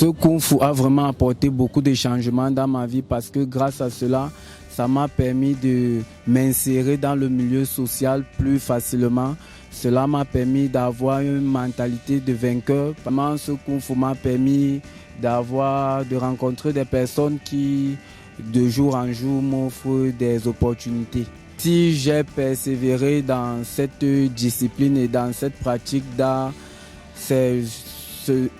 Ce Kung Fu a vraiment apporté beaucoup de changements dans ma vie parce que grâce à cela, ça m'a permis de m'insérer dans le milieu social plus facilement. Cela m'a permis d'avoir une mentalité de vainqueur. Vraiment, ce Kung Fu m'a permis de rencontrer des personnes qui, de jour en jour, m'offrent des opportunités. Si j'ai persévéré dans cette discipline et dans cette pratique d'art, c'est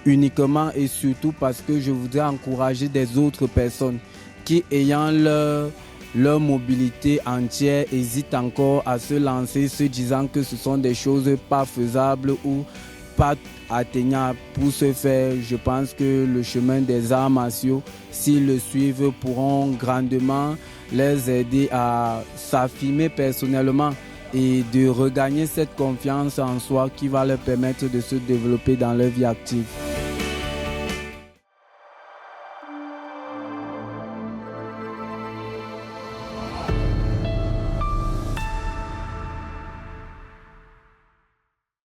uniquement et surtout parce que je voudrais encourager des autres personnes qui, ayant leur mobilité entière, hésitent encore à se lancer, se disant que ce sont des choses pas faisables ou pas atteignables. Pour ce faire, je pense que le chemin des arts martiaux, s'ils le suivent, pourront grandement les aider à s'affirmer personnellement et de regagner cette confiance en soi qui va leur permettre de se développer dans leur vie active.